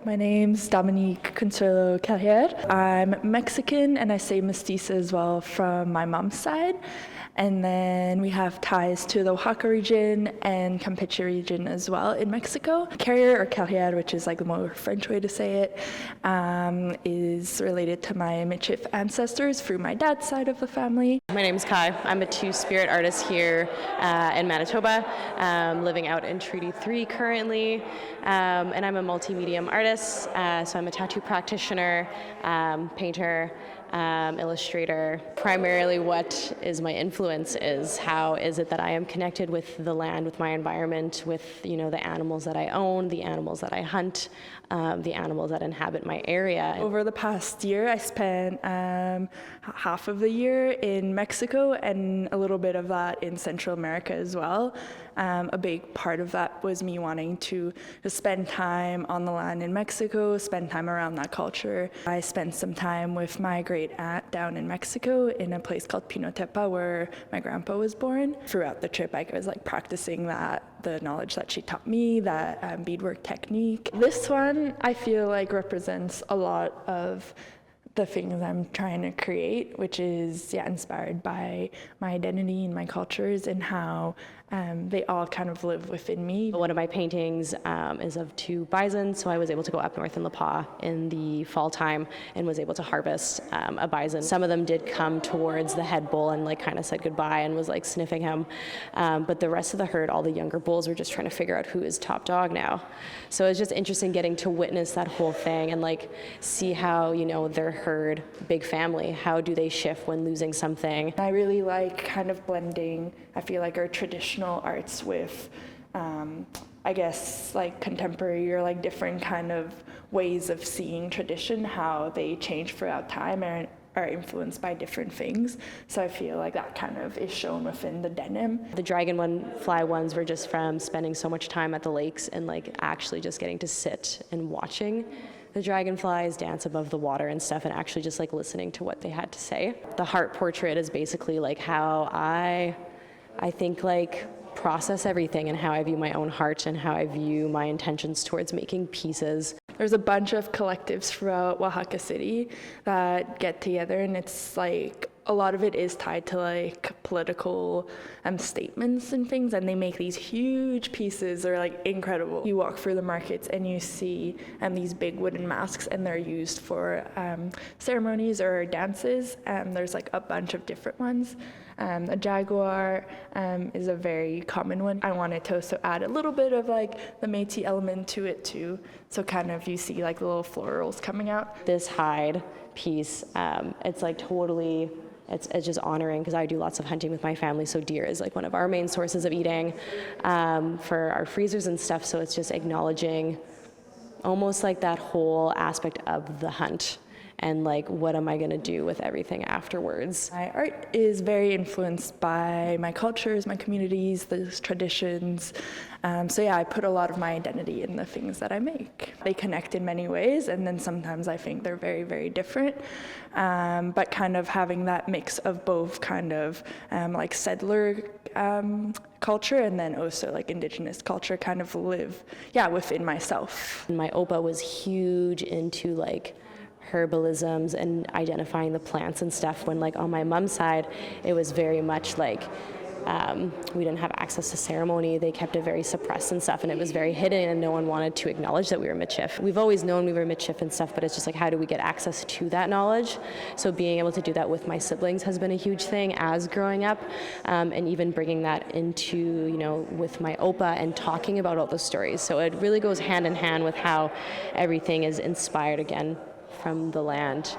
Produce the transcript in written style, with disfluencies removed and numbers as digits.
My name's Dominique Conseulo-Carrière. I'm Mexican and I say Mestiza as well from my mom's side. And then we have ties to the Oaxaca region and Campeche region as well in Mexico. Carrière or Carrière, which is like the more French way to say it, is related to my Michif ancestors through my dad's side of the family. My name is Ky. I'm a two-spirit artist here in Manitoba, living out in Treaty 3 currently, and I'm a multi-medium artist, so I'm a tattoo practitioner, painter, illustrator. Primarily what is my influence is how is it that I am connected with the land, with my environment, with the animals that I own, the animals that I hunt, the animals that inhabit my area. Over the past year, I spent half of the year in Mexico and a little bit of that in Central America as well. A big part of that was me wanting to just spend time on the land in Mexico, spend time around that culture. I spent some time with my great aunt down in Mexico in a place called Pinotepa where my grandpa was born. Throughout the trip, I was practicing the knowledge that she taught me, that beadwork technique. This one I feel represents a lot of the things I'm trying to create, which is inspired by my identity and my cultures and how they all kind of live within me. One of my paintings is of two bisons, so I was able to go up north in La Paz in the fall time and was able to harvest a bison. Some of them did come towards the head bull and kind of said goodbye and was sniffing him, but the rest of the herd, all the younger bulls, were just trying to figure out who is top dog now. So it's just interesting getting to witness that whole thing and see how their herd, big family, how do they shift when losing something. I really like kind of blending, I feel our traditional arts with contemporary or different kind of ways of seeing tradition, how they change throughout time and are influenced by different things. So I feel that kind of is shown within the denim. The dragonfly ones were just from spending so much time at the lakes and actually just getting to sit and watching the dragonflies dance above the water and stuff and actually just listening to what they had to say. The heart portrait is basically how I think process everything and how I view my own heart and how I view my intentions towards making pieces. There's a bunch of collectives throughout Oaxaca City that get together, and it's a lot of it is tied to political statements and things, and they make these huge pieces. They're incredible. You walk through the markets and you see these big wooden masks, and they're used for ceremonies or dances. There's a bunch of different ones. A jaguar is a very common one. I wanted to also add a little bit of the Metis element to it too. So kind of you see the little florals coming out. This hide piece, it's totally, it's just honoring because I do lots of hunting with my family. So deer is one of our main sources of eating for our freezers and stuff. So it's just acknowledging almost that whole aspect of the hunt. And what am I going to do with everything afterwards? My art is very influenced by my cultures, my communities, those traditions. I put a lot of my identity in the things that I make. They connect in many ways, and then sometimes I think they're very, very different. But kind of having that mix of both kind of settler culture and then also indigenous culture kind of live, within myself. My Opa was huge into herbalisms and identifying the plants and stuff when on my mom's side it was very much we didn't have access to ceremony. They kept it very suppressed and stuff, and it was very hidden, and no one wanted to acknowledge that we were Michif. We've always known we were Michif and stuff, but it's just how do we get access to that knowledge? So being able to do that with my siblings has been a huge thing as growing up, and even bringing that into, with my Opa and talking about all those stories. So it really goes hand in hand with how everything is inspired again from the land.